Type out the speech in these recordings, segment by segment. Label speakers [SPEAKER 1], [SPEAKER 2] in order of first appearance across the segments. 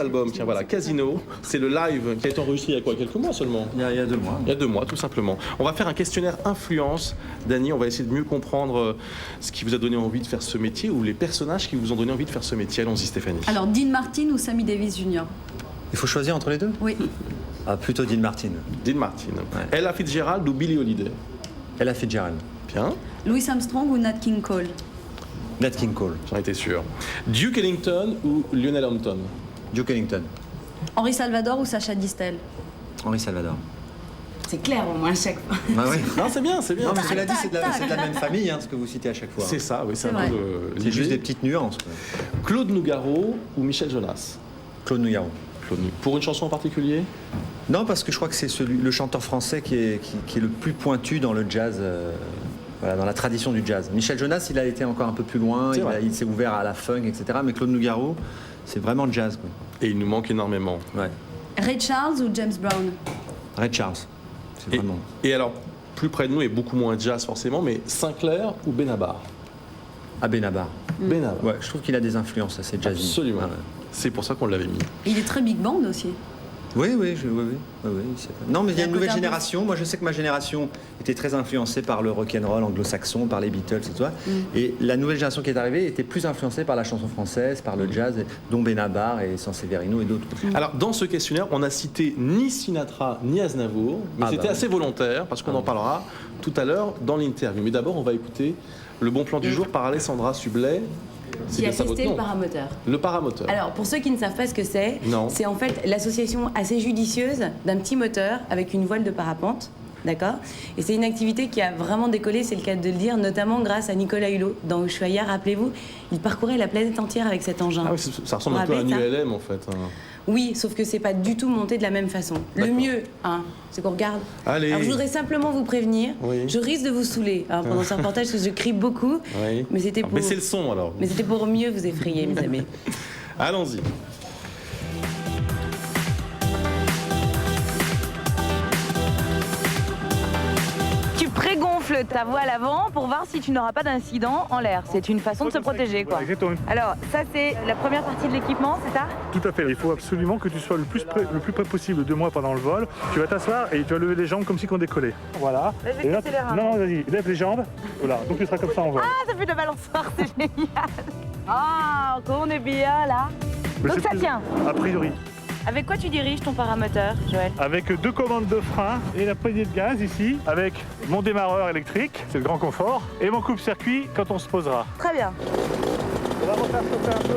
[SPEAKER 1] Album, tiens voilà, Casino, c'est le live qui a été enregistré il y a quoi, quelques mois seulement?
[SPEAKER 2] Il y a 2 mois.
[SPEAKER 1] Il y a 2 mois, tout simplement. On va faire un questionnaire influence. Dany, on va essayer de mieux comprendre ce qui vous a donné envie de faire ce métier ou les personnages qui vous ont donné envie de faire ce métier. Allons-y, Stéphanie.
[SPEAKER 3] Alors, Dean Martin ou Sammy Davis Jr.?
[SPEAKER 2] Il faut choisir entre les deux?
[SPEAKER 3] Oui.
[SPEAKER 2] Ah, plutôt Dean Martin.
[SPEAKER 1] Dean Martin.
[SPEAKER 2] Ouais.
[SPEAKER 1] Ella Fitzgerald ou Billie Holiday?
[SPEAKER 2] Ella Fitzgerald.
[SPEAKER 1] Bien.
[SPEAKER 3] Louis Armstrong ou Nat King Cole?
[SPEAKER 2] Nat King Cole.
[SPEAKER 1] J'en étais sûr. Duke Ellington ou Lionel Hampton?
[SPEAKER 2] Duke Ellington.
[SPEAKER 3] Henri Salvador ou Sacha Distel?
[SPEAKER 2] Henri Salvador.
[SPEAKER 4] C'est clair au moins à chaque fois.
[SPEAKER 2] Ah oui.
[SPEAKER 1] Non, c'est bien, c'est bien.
[SPEAKER 2] Non, mais cela dit, c'est de
[SPEAKER 3] tac,
[SPEAKER 2] la même famille, hein, ce que vous citez à chaque fois.
[SPEAKER 1] C'est ça, oui, c'est un
[SPEAKER 3] vrai.
[SPEAKER 1] peu
[SPEAKER 2] C'est juste
[SPEAKER 1] l'idée.
[SPEAKER 2] des petites nuances, quoi.
[SPEAKER 1] Claude Nougaro ou Michel Jonas?
[SPEAKER 2] Claude Nougaro.
[SPEAKER 1] Pour une chanson en particulier?
[SPEAKER 2] Non, parce que je crois que c'est le chanteur français qui est le plus pointu dans le jazz, voilà, dans la tradition du jazz. Michel Jonas, il a été encore un peu plus loin, il s'est ouvert à la funk, etc. Mais Claude Nougaro, c'est vraiment le jazz, quoi.
[SPEAKER 1] Et il nous manque énormément.
[SPEAKER 2] Ouais.
[SPEAKER 3] Ray Charles ou James Brown?
[SPEAKER 2] Ray Charles. C'est vraiment...
[SPEAKER 1] Et alors, plus près de nous et beaucoup moins jazz forcément, mais Sinclair ou Benabar?
[SPEAKER 2] Ah, Benabar.
[SPEAKER 1] Benabar.
[SPEAKER 2] Ouais, je trouve qu'il a des influences assez jazzy.
[SPEAKER 1] Absolument.
[SPEAKER 2] Ah, ouais.
[SPEAKER 1] C'est pour ça qu'on l'avait mis.
[SPEAKER 3] Il est très big band aussi.
[SPEAKER 2] Oui. Non, mais il y a une
[SPEAKER 3] côté
[SPEAKER 2] nouvelle
[SPEAKER 3] un peu-
[SPEAKER 2] génération. Moi, je sais que ma génération était très influencée par le rock'n'roll anglo-saxon, par les Beatles et tout ça. Et la nouvelle génération qui est arrivée était plus influencée par la chanson française, par le jazz, dont Benabar et Sanseverino et d'autres.
[SPEAKER 1] Alors, dans ce questionnaire, on n'a cité ni Sinatra ni Aznavour, mais c'était assez volontaire, parce qu'on en parlera tout à l'heure dans l'interview. Mais d'abord, on va écouter le bon plan du jour par Alessandra Sublet. C'est
[SPEAKER 4] Qui a
[SPEAKER 1] bien ça votre
[SPEAKER 4] testé le
[SPEAKER 1] nom?
[SPEAKER 4] paramoteur.
[SPEAKER 1] Le paramoteur.
[SPEAKER 4] Alors, pour ceux qui ne savent pas ce que
[SPEAKER 1] Non.
[SPEAKER 4] c'est en fait l'association assez judicieuse d'un petit moteur avec une voile de parapente. D'accord. Et c'est une activité qui a vraiment décollé, c'est le cas de le dire, notamment grâce à Nicolas Hulot. Dans Ushuaïa, rappelez-vous, il parcourait la planète entière avec cet engin.
[SPEAKER 1] Ah oui, ça ressemble un peu à un
[SPEAKER 4] Vous vous rappelez
[SPEAKER 1] ULM en fait. Hein.
[SPEAKER 4] Oui, sauf que c'est pas du tout monté de la même façon. Le
[SPEAKER 1] D'accord.
[SPEAKER 4] mieux, hein, c'est qu'on regarde.
[SPEAKER 1] Allez.
[SPEAKER 4] Alors, je voudrais simplement vous prévenir,
[SPEAKER 1] Oui.
[SPEAKER 4] je risque de vous saouler pendant ce reportage parce que je crie beaucoup,
[SPEAKER 1] Oui.
[SPEAKER 4] mais c'était pour...
[SPEAKER 1] Baissez le son alors.
[SPEAKER 4] Mais c'était pour mieux vous effrayer, mes amis.
[SPEAKER 1] Allons-y.
[SPEAKER 5] Tu prégonfles ta voix à l'avant pour voir si tu n'auras pas d'incident en l'air. C'est une façon de se protéger, quoi.
[SPEAKER 6] Exactement.
[SPEAKER 5] Alors, ça, c'est la première partie de l'équipement, c'est ça?
[SPEAKER 6] Tout à fait. Il faut absolument que tu sois le plus près possible de moi pendant le vol. Tu vas t'asseoir et tu vas lever les jambes comme si on décollait. Voilà.
[SPEAKER 5] Là, je vais
[SPEAKER 6] Et là,
[SPEAKER 5] casser les reins.
[SPEAKER 6] non, vas-y, lève les jambes. Voilà. Donc tu seras comme ça en vol.
[SPEAKER 5] Ah, ça fait de balançoire, c'est génial. Ah, on est bien, là.
[SPEAKER 6] Mais
[SPEAKER 5] Donc
[SPEAKER 6] c'est
[SPEAKER 5] ça
[SPEAKER 6] plus-
[SPEAKER 5] tient.
[SPEAKER 6] A priori.
[SPEAKER 5] Avec quoi tu diriges ton paramoteur, Joël?
[SPEAKER 6] Avec 2 commandes de frein et la poignée de gaz ici. Avec mon démarreur électrique, c'est le grand confort. Et mon coupe-circuit quand on se posera.
[SPEAKER 5] Très bien.
[SPEAKER 6] On va refaire sauter un peu.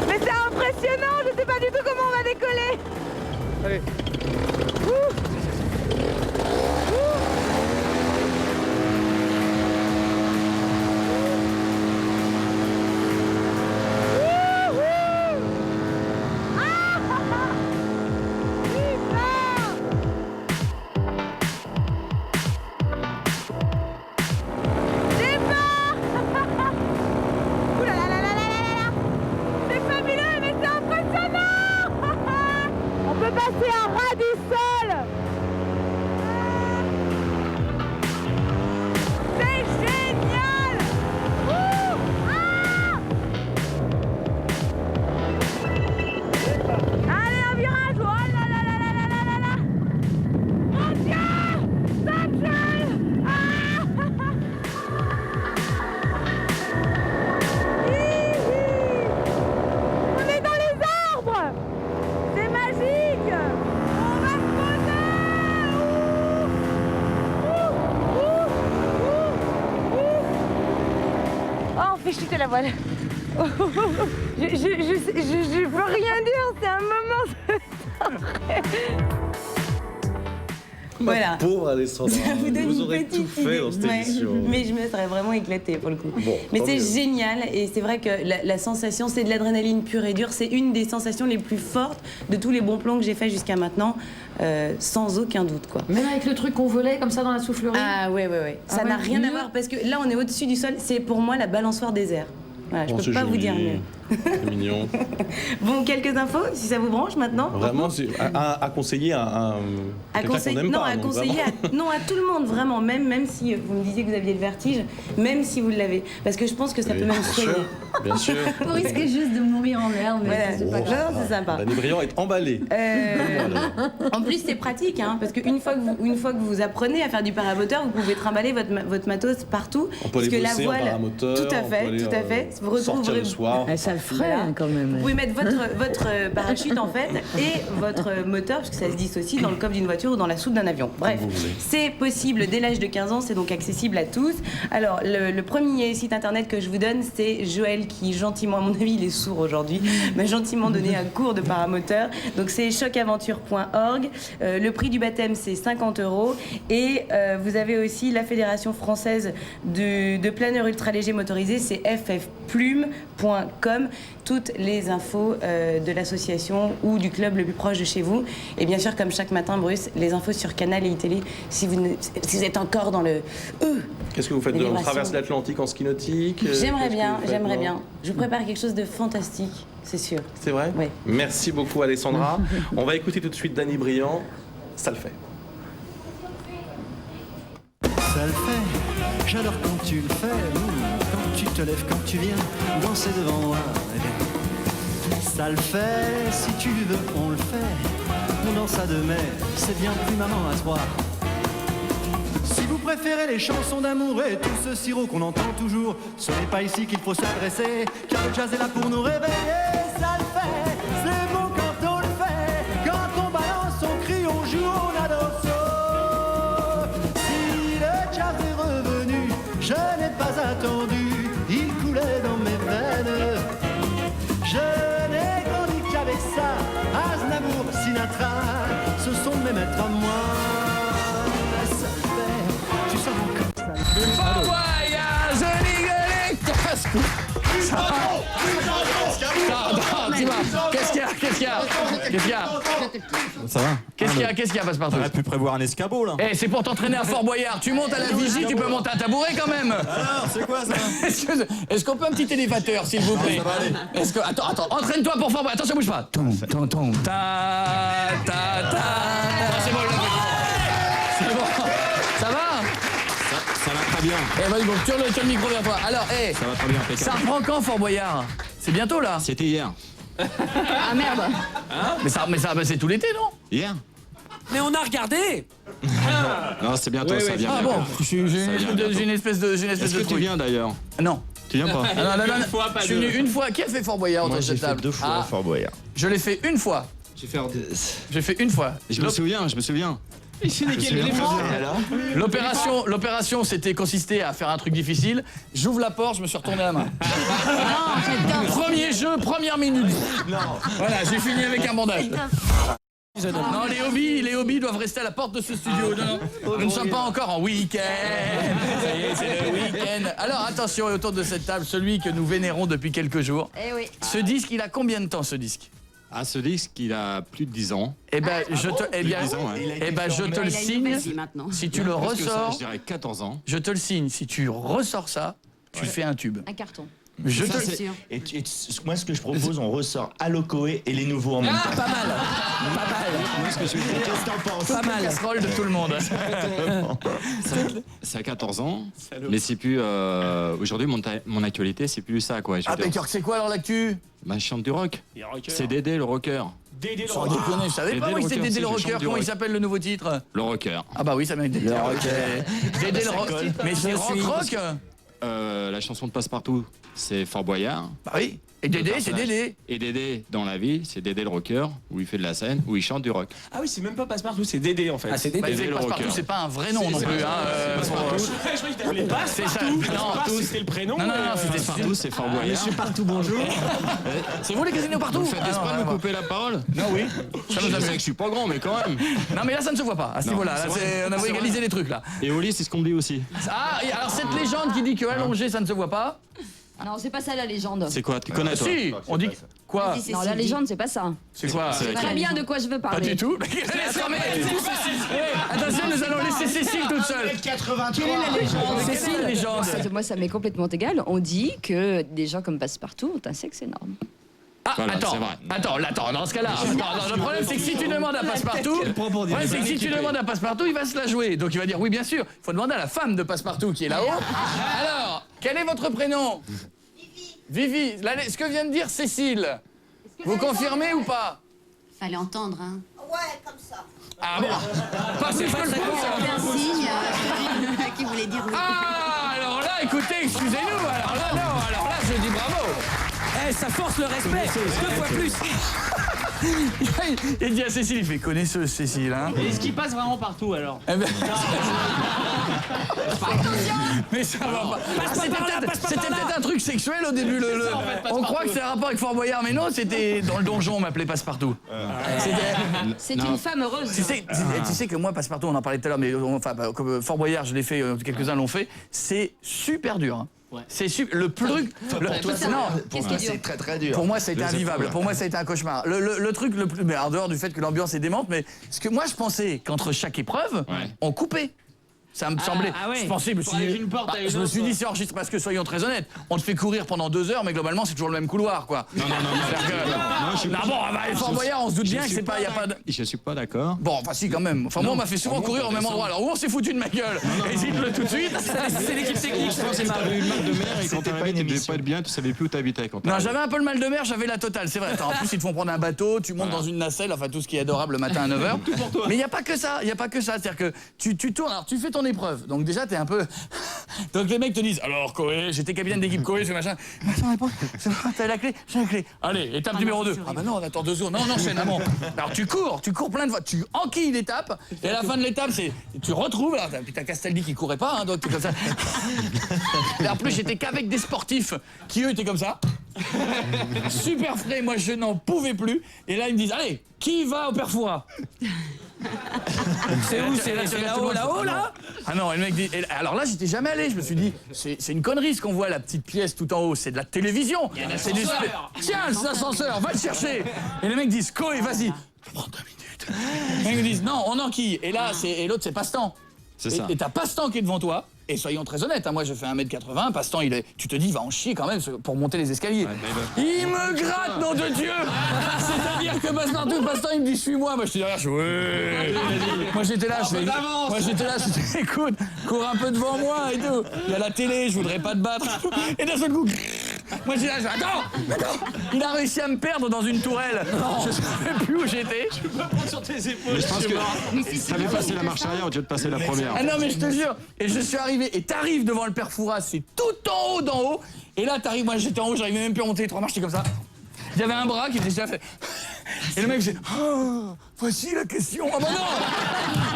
[SPEAKER 5] Mais c'est impressionnant, je sais pas du tout comment on va décoller.
[SPEAKER 6] Allez.
[SPEAKER 5] Ouh là là là là là là là. C'est fabuleux, mais c'est impressionnant. On peut passer à ras du sol. C'est génial. Ouh. Ah. Allez, un virage. Oh là là là là là là là là. Mon Dieu, ça gèle. Ah. On est dans les arbres. C'est magique. On va se poser. Oh, on fait chuter la voile. Je peux rien dire, c'est un moment.
[SPEAKER 4] Voilà.
[SPEAKER 1] Pauvre Alessandra.
[SPEAKER 4] Ça vous donne
[SPEAKER 1] vous
[SPEAKER 4] une
[SPEAKER 1] aurez
[SPEAKER 4] petite
[SPEAKER 1] tout fait
[SPEAKER 4] idée.
[SPEAKER 1] dans cette
[SPEAKER 4] Ouais.
[SPEAKER 1] émission.
[SPEAKER 4] Mais je me serais vraiment éclatée pour le coup.
[SPEAKER 1] Bon,
[SPEAKER 4] mais
[SPEAKER 1] tant
[SPEAKER 4] c'est
[SPEAKER 1] mieux.
[SPEAKER 4] génial et c'est vrai que la sensation, c'est de l'adrénaline pure et dure. C'est une des sensations les plus fortes de tous les bons plans que j'ai fait jusqu'à maintenant, sans aucun doute, quoi.
[SPEAKER 7] Même avec le truc qu'on volait comme ça dans la soufflerie.
[SPEAKER 4] Ah ouais. Ça
[SPEAKER 7] Ah
[SPEAKER 4] n'a
[SPEAKER 7] ouais,
[SPEAKER 4] rien à
[SPEAKER 7] mieux.
[SPEAKER 4] voir parce que là, on est au-dessus du sol. C'est pour moi la balançoire des airs. Voilà, je
[SPEAKER 1] Oh,
[SPEAKER 4] peux
[SPEAKER 1] c'est
[SPEAKER 4] pas vous
[SPEAKER 1] joli.
[SPEAKER 4] dire mieux.
[SPEAKER 1] C'est mignon.
[SPEAKER 4] Bon, quelques infos, si ça vous branche maintenant.
[SPEAKER 1] Vraiment, à conseiller à quelqu'un qu'on n'aime
[SPEAKER 4] non,
[SPEAKER 1] pas.
[SPEAKER 4] à
[SPEAKER 1] donc
[SPEAKER 4] conseiller à tout le monde, vraiment, même si vous me disiez que vous aviez le vertige, même si vous l'avez. Parce que je pense que ça peut même soigner.
[SPEAKER 1] Bien sûr.
[SPEAKER 3] Vous risquez juste de mourir en l'air, mais
[SPEAKER 4] Voilà.
[SPEAKER 3] c'est pas grave.
[SPEAKER 4] Non, c'est sympa.
[SPEAKER 1] L'année brillant est emballé.
[SPEAKER 4] En plus, c'est pratique, hein, parce qu'une fois que vous apprenez à faire du paramoteur, vous pouvez trimballer votre matos partout.
[SPEAKER 1] On peut
[SPEAKER 4] parce
[SPEAKER 1] aller
[SPEAKER 4] que la
[SPEAKER 1] bosser en
[SPEAKER 4] voile,
[SPEAKER 1] paramoteur,
[SPEAKER 4] tout à
[SPEAKER 1] on
[SPEAKER 4] fait,
[SPEAKER 1] peut aller,
[SPEAKER 4] tout à fait. Vous
[SPEAKER 1] sortir le soir.
[SPEAKER 7] Ça le ferait
[SPEAKER 4] Voilà.
[SPEAKER 7] quand même.
[SPEAKER 4] Vous pouvez mettre votre parachute en fait et votre moteur, parce que ça se dissocie dans le coffre d'une voiture ou dans la soute d'un avion. Bref,
[SPEAKER 1] vous voulez.
[SPEAKER 4] c'est possible dès l'âge de 15 ans, c'est donc accessible à tous. Alors, le premier site internet que je vous donne, c'est Joël qui gentiment, à mon avis, il est sourd aujourd'hui, m'a gentiment donné un cours de paramoteur. Donc c'est chocaventure.org. Le prix du baptême, c'est 50 €. Et vous avez aussi la Fédération française de planeurs ultra-légers motorisés, c'est ffplume.com. Toutes les infos de l'association ou du club le plus proche de chez vous. Et bien sûr, comme chaque matin, Bruce, les infos sur Canal et iTélé, si vous êtes encore dans le...
[SPEAKER 1] Qu'est-ce que vous faites
[SPEAKER 4] les
[SPEAKER 1] Vous
[SPEAKER 4] vibrations.
[SPEAKER 1] traversez l'Atlantique en ski nautique
[SPEAKER 4] J'aimerais bien,
[SPEAKER 1] Qu'est-ce que vous faites,
[SPEAKER 4] j'aimerais
[SPEAKER 1] non
[SPEAKER 4] bien. Je vous prépare quelque chose de fantastique, c'est sûr.
[SPEAKER 1] C'est vrai
[SPEAKER 4] Oui.
[SPEAKER 1] Merci beaucoup Alessandra. On va écouter tout de suite Danny Briand. Ça le fait.
[SPEAKER 8] Ça le fait, j'adore quand tu le fais, quand tu te lèves, quand tu viens danser devant moi. Ça le fait, si tu veux, on le fait, on danse à deux, mais c'est bien plus marrant à trois. Si vous préférez les chansons d'amour et tout ce sirop qu'on entend toujours, ce n'est pas ici qu'il faut s'adresser, car le jazz est là pour nous réveiller. Ça le fait, c'est bon quand on le fait, quand on balance, on crie, on joue, on adore ça. Si le jazz est revenu, je n'ai pas attendu, il coulait dans mes veines. Je n'ai grandi qu'avec ça, Aznavour, Sinatra, ce sont mes maîtres à moi. Ça le fait, tu sens comme ça.
[SPEAKER 9] Qu'est-ce qu'il y a
[SPEAKER 10] Ça va?
[SPEAKER 9] Qu'est-ce qu'il y a, Passepartout?
[SPEAKER 10] On aurait pu prévoir un escabeau là.
[SPEAKER 9] Eh, c'est pour t'entraîner à Fort Boyard. Tu montes à la vigie, tu peux monter un tabouret quand même.
[SPEAKER 10] Alors, c'est quoi ça?
[SPEAKER 9] Est-ce qu'on peut un petit élévateur, s'il vous plaît?
[SPEAKER 10] Ça va aller.
[SPEAKER 9] Attends, entraîne-toi pour Fort Boyard. Attention, bouge pas. Ta. C'est bon, c'est bon. Ça va?
[SPEAKER 10] Ça va très bien.
[SPEAKER 9] Eh, vas-y, bon, tire le micro vers toi. Alors,
[SPEAKER 10] Ça va très bien, impeccable.
[SPEAKER 9] ça reprend quand, Fort Boyard? C'est bientôt, là?
[SPEAKER 10] C'était hier.
[SPEAKER 3] Ah merde.
[SPEAKER 9] Mais c'est tout l'été, non?
[SPEAKER 10] Hier?
[SPEAKER 11] Mais on a regardé.
[SPEAKER 10] Non, c'est bientôt, ça vient.
[SPEAKER 9] Ah bon, j'ai une espèce de
[SPEAKER 10] Est-ce que tu
[SPEAKER 9] truc.
[SPEAKER 10] viens d'ailleurs?
[SPEAKER 9] Non.
[SPEAKER 10] Tu viens pas?
[SPEAKER 9] Non. Je suis venu une fois. Qui a fait Fort Boyard
[SPEAKER 10] Moi
[SPEAKER 9] autour de
[SPEAKER 10] j'ai
[SPEAKER 9] cette
[SPEAKER 10] fait
[SPEAKER 9] table?
[SPEAKER 10] 2 fois Fort Boyard.
[SPEAKER 9] Je l'ai fait une fois. J'ai fait une fois.
[SPEAKER 10] Je me souviens.
[SPEAKER 9] L'opération, c'était consisté à faire un truc difficile. J'ouvre la porte, je me suis retourné la main.
[SPEAKER 3] Non, j'adore.
[SPEAKER 9] Premier jeu, première minute. Non. Voilà, j'ai fini avec un bandage. Non, les hobbies doivent rester à la porte de ce studio. Non, nous ne sommes pas encore en week-end. Ça y est, c'est le week-end. Alors attention, autour de cette table, celui que nous vénérons depuis quelques jours.
[SPEAKER 3] Eh oui.
[SPEAKER 9] Ce disque, il a combien de temps, ce disque?
[SPEAKER 10] Ah, ce disque, il a plus de 10 ans.
[SPEAKER 9] Eh ben, je te le signe. Si tu le ressors,
[SPEAKER 10] Je dirais 14 ans.
[SPEAKER 9] je te le signe. Si tu ressors ça, tu fais un tube.
[SPEAKER 3] Un carton.
[SPEAKER 9] Je te
[SPEAKER 3] C'est sûr.
[SPEAKER 12] Et moi, ce que je propose, on ressort Alokoé et les nouveaux en même temps.
[SPEAKER 9] Pas mal.
[SPEAKER 10] Moi, ce que je veux dire,
[SPEAKER 12] Qu'est-ce que t'en penses?
[SPEAKER 9] Pas mal. Casserole de tout le monde.
[SPEAKER 10] c'est à 14 ans, mais c'est plus. Aujourd'hui, mon actualité, c'est plus ça, quoi. Je veux dire.
[SPEAKER 9] C'est quoi alors l'actu?
[SPEAKER 10] Bah, je chante du rock. C'est Dédé le rocker.
[SPEAKER 9] Sans déconner, je savais pas moi que c'était Dédé le rocker. Comment il s'appelle le nouveau titre?
[SPEAKER 10] Le rocker.
[SPEAKER 9] Ah bah oui, ça mérite d'être. Dédé le rocker. Mais c'est rock.
[SPEAKER 10] La chanson de Passepartout, c'est Fort Boyard.
[SPEAKER 9] Bah oui. Et Dédé, c'est Dédé.
[SPEAKER 10] Et Dédé, dans la vie, c'est Dédé le rocker, où il fait de la scène, où il chante du rock.
[SPEAKER 11] Ah oui, c'est même pas Passepartout, c'est Dédé en fait.
[SPEAKER 9] Ah, c'est Dédé.
[SPEAKER 10] Dédé le
[SPEAKER 9] Passepartout,
[SPEAKER 10] rocker.
[SPEAKER 9] c'est pas un vrai nom non plus.
[SPEAKER 11] Je voulais pas,
[SPEAKER 9] C'est ça.
[SPEAKER 11] non, c'était le prénom.
[SPEAKER 9] Non, c'était
[SPEAKER 10] Passepartout, c'est Fort Boyard.
[SPEAKER 8] Monsieur Partout, bonjour.
[SPEAKER 9] C'est vous les casinos partout?
[SPEAKER 10] Vous faites exprès de me couper la parole?
[SPEAKER 9] Non, oui. Ça nous
[SPEAKER 10] Je sais
[SPEAKER 9] amuse.
[SPEAKER 10] que je suis pas grand, mais quand même.
[SPEAKER 9] Non, mais là, ça ne se voit pas. À ce
[SPEAKER 10] Non,
[SPEAKER 9] niveau-là,
[SPEAKER 10] c'est vrai.
[SPEAKER 9] on a égalisé les trucs là.
[SPEAKER 10] Et Oli, c'est ce qu'on me dit aussi.
[SPEAKER 9] Ah, et alors cette légende qui dit que allongé, ça ne se voit pas.
[SPEAKER 3] Non, c'est pas ça la légende.
[SPEAKER 10] C'est quoi? Tu connais, toi?
[SPEAKER 9] Si, on dit quoi?
[SPEAKER 3] Vas-y, non, la légende, c'est pas ça.
[SPEAKER 9] C'est quoi?
[SPEAKER 3] Je sais très bien de quoi je veux parler.
[SPEAKER 9] Pas du tout. Attention, nous allons laisser Cécile toute seule.
[SPEAKER 12] 83.
[SPEAKER 3] Quelle est la légende?
[SPEAKER 9] Cécile, la légende.
[SPEAKER 3] Moi, ça m'est complètement égal. On dit que des gens comme Passepartout ont un sexe énorme.
[SPEAKER 9] Ah,
[SPEAKER 10] Voilà,
[SPEAKER 9] attends,
[SPEAKER 10] c'est vrai.
[SPEAKER 9] attends, dans ce cas-là, le problème c'est que si tu demandes à Passepartout, il va se la jouer. Donc il va dire oui, bien sûr. Il faut demander à la femme de Passepartout qui est là-haut. Alors, quel est votre prénom? Vivi. Ce que vient de dire Cécile, vous confirmez ou pas?
[SPEAKER 3] Fallait entendre, hein.
[SPEAKER 5] Ouais, comme ça.
[SPEAKER 9] Ah bon? Pas plus que le pouce.
[SPEAKER 3] C'était un signe qui voulait dire oui.
[SPEAKER 9] Ah, alors là, écoutez, excusez-nous. Alors là, je dis bravo.
[SPEAKER 11] Eh, ça force le respect. 2 fois plus.
[SPEAKER 9] Il dit à Cécile, il fait connaisseuse Cécile, hein.
[SPEAKER 11] Et est-ce qu'il passe vraiment partout alors?
[SPEAKER 9] Eh ben... Mais ça va pas. C'était peut-être un truc sexuel au début. On croit que c'est un rapport avec Fort Boyard, mais non, c'était dans le donjon, on m'appelait Passepartout.
[SPEAKER 3] C'est une femme heureuse.
[SPEAKER 9] Tu sais que moi, Passepartout, on en parlait tout à l'heure, mais comme Fort Boyard, je l'ai fait, quelques-uns l'ont fait, c'est super dur. Hein. Ouais. C'est le truc.
[SPEAKER 12] Pour toi, c'est très très dur.
[SPEAKER 9] Pour moi, ça a été invivable. Pour moi, ça a été un cauchemar. Le truc le plus. Mais en dehors du fait que l'ambiance est démente, mais ce que moi, je pensais qu'entre chaque épreuve, on coupait. Ça me semblait.
[SPEAKER 11] Ouais.
[SPEAKER 9] Je pensais, je me suis dit, c'est enregistré parce que soyons très honnêtes, on te fait courir pendant 2 heures, mais globalement, c'est toujours le même couloir, quoi.
[SPEAKER 10] Non,
[SPEAKER 9] Fort Boyard, on se doute bien que c'est pas, y a pas de.
[SPEAKER 10] Je suis pas d'accord.
[SPEAKER 9] Bon, enfin si quand même. Enfin moi, on m'a fait souvent courir au même endroit. Alors où on s'est foutu de ma gueule. Hésite-le tout de suite.
[SPEAKER 11] C'est l'équipe technique.
[SPEAKER 10] Je pense que t'avais eu le mal de mer et quand t'arrivais, tu devais pas être bien, tu savais plus où t'habitais.
[SPEAKER 9] Non, j'avais un peu le mal de mer, j'avais la totale, c'est vrai. En plus, ils te font prendre un bateau, tu montes dans une nacelle, enfin tout ce qui est adorable le matin à 9h. Mais il y a pas que ça, c'est-à-dire que tu tournes, alors tu fais ton épreuve. Donc déjà t'es un peu. Donc les mecs te disent alors Koé, j'étais capitaine d'équipe Koé, ce machin. T'as la clé, j'ai la clé. Allez, étape numéro 2. Ah bah non, on attend 2 secondes. Non, c'est bon. Alors tu cours plein de fois, tu enquilles l'étape, et à la fin de l'étape, tu retrouves, alors t'as Castaldi qui courait pas, hein, donc t'es comme ça. Et en plus, j'étais qu'avec des sportifs qui eux étaient comme ça. Super frais, moi je n'en pouvais plus. Et là ils me disent allez, qui va au Perfourat?
[SPEAKER 11] C'est où? C'est là-haut, là?
[SPEAKER 9] Ah non, et le mec dit. Alors là, j'étais jamais allé. Je me suis dit, c'est une connerie ce qu'on voit, la petite pièce tout en haut. C'est de la télévision. C'est du. Tiens, c'est l'ascenseur, va le chercher. Et les mecs disent, Koé, vas-y. Prends 2 minutes. Les mecs disent, non, on enquille. Et là, et l'autre, c'est Passe-Temps.
[SPEAKER 10] C'est ça.
[SPEAKER 9] Et t'as Passe-Temps qui est devant toi. Et soyons très honnêtes, hein, moi je fais 1m80, Passe-Temps, tu te dis, il va en chier quand même pour monter les escaliers. Il me gratte, nom de Dieu. C'est-à-dire que Passe-Temps, il me dit, suis-moi. Moi, je suis derrière, Moi, j'étais là, écoute, cours un peu devant moi et tout. Il y a la télé, je voudrais pas te battre. Et d'un seul coup, moi, j'étais là, attends. Il a réussi à me perdre dans une tourelle. Je savais plus où j'étais.
[SPEAKER 11] Tu peux prendre sur tes épaules.
[SPEAKER 10] Mais je pense que t'avais passé la marche arrière au lieu de passer la première.
[SPEAKER 9] Ah non, mais je te jure. Et je suis arrivé, et t'arrives devant le Perfourat, c'est tout en haut d'en haut. Et là, t'arrives, moi j'étais en haut, j'arrivais même plus à monter les 3 marches, j'étais comme ça. Il y avait un bras qui faisait ça, fait. Et le mec faisait oh, voici la question. Ah bah non.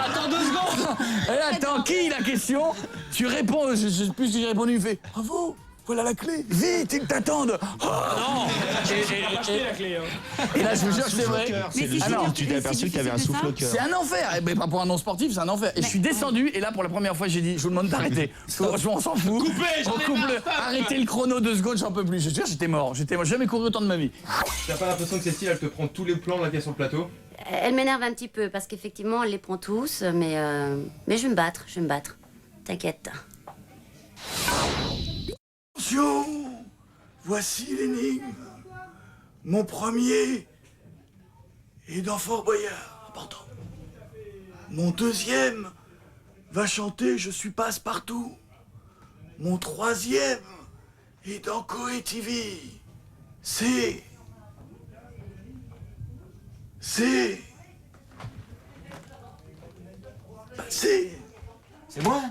[SPEAKER 11] Attends 2 secondes.
[SPEAKER 9] Et là, t'enquilles la question, tu réponds, je sais plus si j'ai répondu, il fait bravo. Voilà la clé, vite, ils t'attendent. Oh
[SPEAKER 11] non. J'ai la clé.
[SPEAKER 9] Et là, je vous jure que c'est vrai.
[SPEAKER 12] Tu t'es aperçu qu'il y avait un souffle au cœur.
[SPEAKER 9] C'est un enfer. Mais pour un non-sportif, c'est un enfer. Et je suis descendu, et là, pour la première fois, j'ai dit, je vous demande d'arrêter. On s'en fout. Arrêtez le chrono 2 secondes, j'en peux plus. Je te jure, j'étais mort. J'ai jamais couru autant de ma vie.
[SPEAKER 13] T'as pas l'impression que Cécile, elle te prend tous les plans là qu'il y a sur le plateau?
[SPEAKER 14] Elle m'énerve un petit peu, parce qu'effectivement, elle les prend tous, mais je vais me battre, T'inquiète.
[SPEAKER 15] Attention, voici l'énigme. Mon premier est dans Fort Boyard. Pardon. Mon deuxième va chanter Je suis Passepartout. Mon troisième est dans Koé TV. C'est
[SPEAKER 9] moi?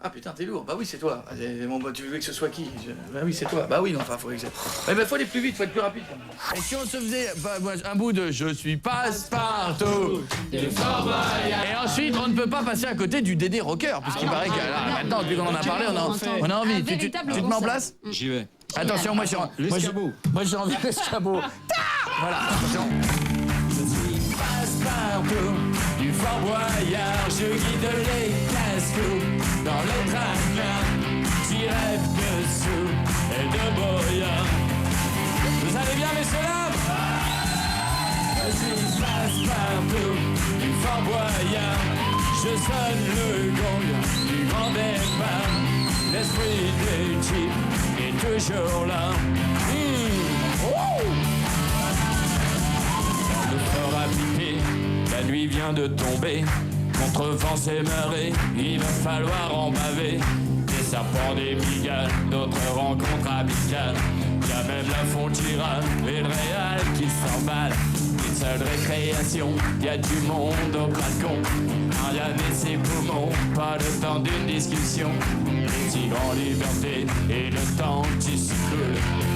[SPEAKER 9] Ah putain, t'es lourd. Bah oui, c'est toi. Bon, bah, tu veux que ce soit qui? Bah oui, c'est toi. Bah oui, non, enfin, faut que c'est. Faut aller plus vite, faut être plus rapide. Et si on se faisait un bout de Je suis Passepartout de Fort Boyard. Et ensuite, on ne peut pas passer à côté du Dédé Rocker, puisqu'il paraît que là, maintenant, depuis qu'on en a parlé, on a envie. Tu te mets en place?
[SPEAKER 10] J'y vais.
[SPEAKER 9] Attention, moi j'ai envie de l'escabeau. Voilà, attention. Je suis Passepartout du Fort Boyard, je guide les cascos dans le train. J'y rêve dessous messieurs, dames. Vas-y, passe partout, du Fort Boyard. Je sonne le gong du grand départ. L'esprit des types est toujours là. Dans le fort à piquer, la nuit vient de tomber. Contre vents et marées, il va falloir en baver. Des serpents, des migales, d'autres rencontres amicales. Y'a même la Fontira et le Réal qui s'emballent. Une seule récréation, y'a du monde au balcon. Ariane et ses poumons, pas le temps d'une discussion. Les tigres en liberté et le temps qui s'écoule.